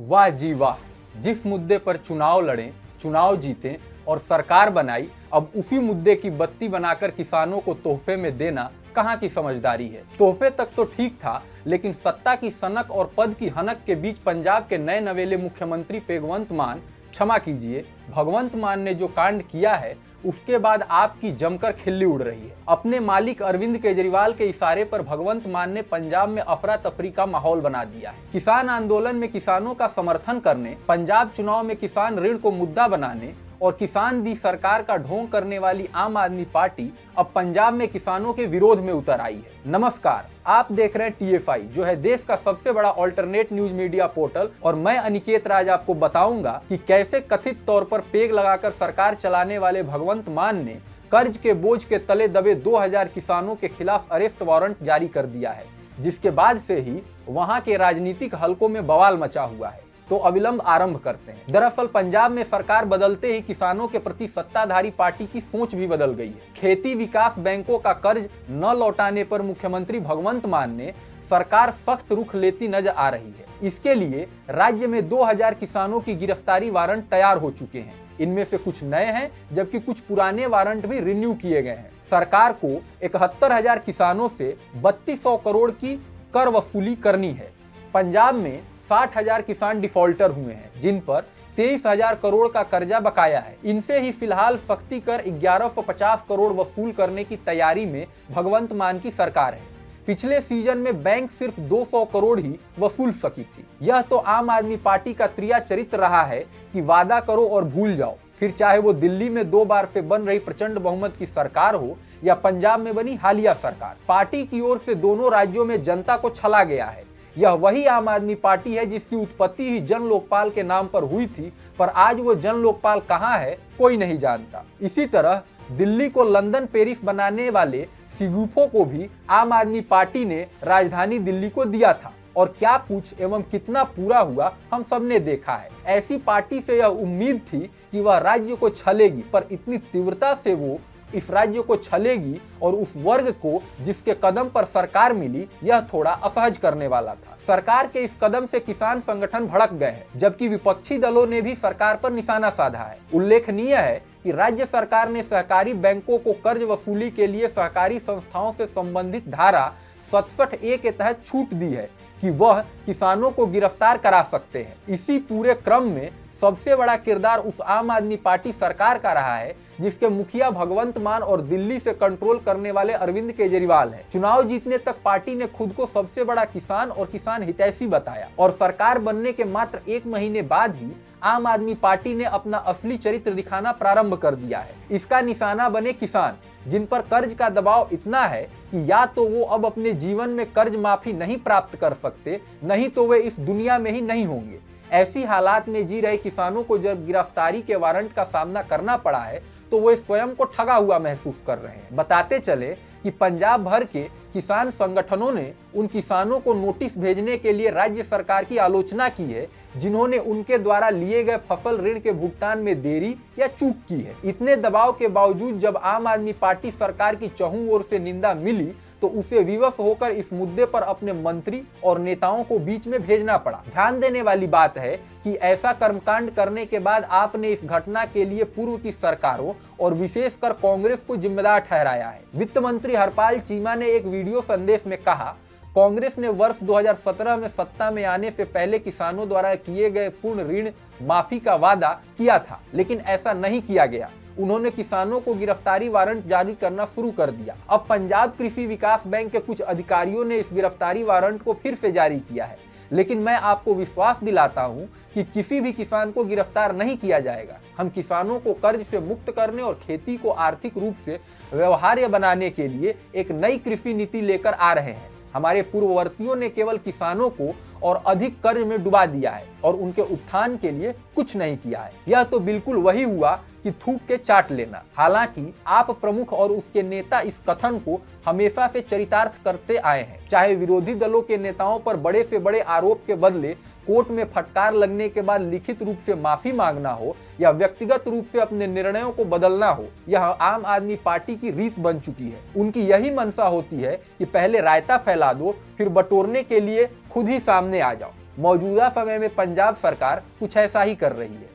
वाह जी वाह, जिस मुद्दे पर चुनाव लड़े, चुनाव जीते और सरकार बनाई, अब उसी मुद्दे की बत्ती बनाकर किसानों को तोहफे में देना कहाँ की समझदारी है। तोहफे तक तो ठीक था, लेकिन सत्ता की सनक और पद की हनक के बीच पंजाब के नए नवेले मुख्यमंत्री भगवंत मान, क्षमा कीजिए, भगवंत मान ने जो कांड किया है, उसके बाद आपकी जमकर खिल्ली उड़ रही है। अपने मालिक अरविंद केजरीवाल के इशारे पर भगवंत मान ने पंजाब में अफरा तफरी का माहौल बना दिया है। किसान आंदोलन में किसानों का समर्थन करने, पंजाब चुनाव में किसान ऋण को मुद्दा बनाने और किसान दी सरकार का ढोंग करने वाली आम आदमी पार्टी अब पंजाब में किसानों के विरोध में उतर आई है। नमस्कार, आप देख रहे हैं TFI, जो है देश का सबसे बड़ा अल्टरनेट न्यूज मीडिया पोर्टल, और मैं अनिकेत राज आपको बताऊंगा कि कैसे कथित तौर पर पेग लगाकर सरकार चलाने वाले भगवंत मान ने कर्ज के बोझ के तले दबे 2000 किसानों के खिलाफ अरेस्ट वारंट जारी कर दिया है, जिसके बाद से ही वहां के राजनीतिक हलकों में बवाल मचा हुआ है। तो अविलंब आरंभ करते हैं। दरअसल पंजाब में सरकार बदलते ही किसानों के प्रति सत्ताधारी पार्टी की सोच भी बदल गई है। खेती विकास बैंकों का कर्ज न लौटाने पर मुख्यमंत्री भगवंत मान ने सरकार सख्त रुख लेती नजर आ रही है। इसके लिए राज्य में 2000 किसानों की गिरफ्तारी वारंट तैयार हो चुके हैं। इनमें से कुछ नए हैं, जबकि कुछ पुराने वारंट भी रिन्यू किए गए हैं। सरकार को 71,000 किसानों से 3200 करोड़ की कर वसूली करनी है। पंजाब में 60,000 किसान डिफॉल्टर हुए हैं, जिन पर 23,000 करोड़ का कर्जा बकाया है। इनसे ही फिलहाल सख्ती कर 1150 करोड़ वसूल करने की तैयारी में भगवंत मान की सरकार है। पिछले सीजन में बैंक सिर्फ 200 करोड़ ही वसूल सकी थी। यह तो आम आदमी पार्टी का त्रिया चरित्र रहा है कि वादा करो और भूल जाओ, फिर चाहे वो दिल्ली में 2 बार से बन रही प्रचंड बहुमत की सरकार हो या पंजाब में बनी हालिया सरकार। पार्टी की ओर से दोनों राज्यों में जनता को छला गया है। यह वही आम आदमी पार्टी है जिसकी उत्पत्ति ही जन लोकपाल के नाम पर हुई थी, पर आज वो जन लोकपाल कहाँ है, कोई नहीं जानता। इसी तरह दिल्ली को लंदन पेरिस बनाने वाले सिगुफो को भी आम आदमी पार्टी ने राजधानी दिल्ली को दिया था, और क्या कुछ एवं कितना पूरा हुआ हम सब ने देखा है। ऐसी पार्टी से यह उम्मीद थी कि वह राज्य को छलेगी, पर इतनी तीव्रता से वो इस राज्य को छलेगी और उस वर्ग को जिसके कदम पर सरकार मिली, यह थोड़ा असहज करने वाला था। सरकार के इस कदम से किसान संगठन भड़क गए हैं, जबकि विपक्षी दलों ने भी सरकार पर निशाना साधा है। उल्लेखनीय है कि राज्य सरकार ने सहकारी बैंकों को कर्ज वसूली के लिए सहकारी संस्थाओं से संबंधित धारा 67A के तहत छूट दी है कि वह किसानों को गिरफ्तार करा सकते हैं। इसी पूरे क्रम में सबसे बड़ा किरदार उस आम आदमी पार्टी सरकार का रहा है जिसके मुखिया भगवंत मान और दिल्ली से कंट्रोल करने वाले अरविंद केजरीवाल हैं। चुनाव जीतने तक पार्टी ने खुद को सबसे बड़ा किसान और किसान हितैषी बताया, और सरकार बनने के मात्र 1 महीने बाद ही आम आदमी पार्टी ने अपना असली चरित्र दिखाना प्रारंभ कर दिया है। इसका निशाना बने किसान, जिन पर कर्ज का दबाव इतना है कि या तो वो अब अपने जीवन में कर्ज माफी नहीं प्राप्त कर सकते, नहीं तो वे इस दुनिया में ही नहीं होंगे। ऐसी हालात में जी रहे किसानों को जब गिरफ्तारी के वारंट का सामना करना पड़ा है, तो वे स्वयं को ठगा हुआ महसूस कर रहे हैं। बताते चले कि पंजाब भर के किसान संगठनों ने उन किसानों को नोटिस भेजने के लिए राज्य सरकार की आलोचना की है, जिन्होंने उनके द्वारा लिए गए फसल ऋण के भुगतान में देरी या चूक की है। इतने दबाव के बावजूद जब आम आदमी पार्टी सरकार की चहुं ओर से निंदा मिली, तो उसे विवश होकर इस मुद्दे पर अपने मंत्री और नेताओं को बीच में भेजना पड़ा। ध्यान देने वाली बात है कि ऐसा कर्मकांड करने के बाद आपने इस घटना के लिए पूर्व की सरकारों और विशेषकर कांग्रेस को जिम्मेदार ठहराया है। वित्त मंत्री हरपाल चीमा ने एक वीडियो संदेश में कहा, कांग्रेस ने वर्ष 2017 में सत्ता में आने से पहले किसानों द्वारा किए गए पूर्ण ऋण माफी का वादा किया था, लेकिन ऐसा नहीं किया गया। उन्होंने किसानों को गिरफ्तारी वारंट जारी करना शुरू कर दिया। अब पंजाब कृषि विकास बैंक के कुछ अधिकारियों ने इस गिरफ्तारी वारंट को फिर से जारी किया है, लेकिन मैं आपको विश्वास दिलाता हूं कि किसी भी किसान को गिरफ्तार नहीं किया जाएगा। हम किसानों को कर्ज से मुक्त करने और खेती को आर्थिक रूप से व्यवहार्य बनाने के लिए एक नई कृषि नीति लेकर आ रहे हैं। हमारे पूर्ववर्तियों ने केवल किसानों को और अधिक कर्ज में डुबा दिया है और उनके उत्थान के लिए कुछ नहीं किया है। यह तो बिल्कुल वही हुआ कि थूक के चाट लेना। हालांकि आप प्रमुख और उसके नेता इस कथन को हमेशा से चरितार्थ करते आए हैं, चाहे विरोधी दलों के नेताओं पर बड़े से बड़े आरोप के बदले कोर्ट में फटकार लगने के बाद लिखित रूप से माफी मांगना हो या व्यक्तिगत रूप से अपने निर्णयों को बदलना हो, यह आम आदमी पार्टी की रीत बन चुकी है। उनकी यही मंशा होती है कि पहले रायता फैला दो, फिर बटोरने के लिए खुद ही सामने आ जाओ। मौजूदा समय में पंजाब सरकार कुछ ऐसा ही कर रही है।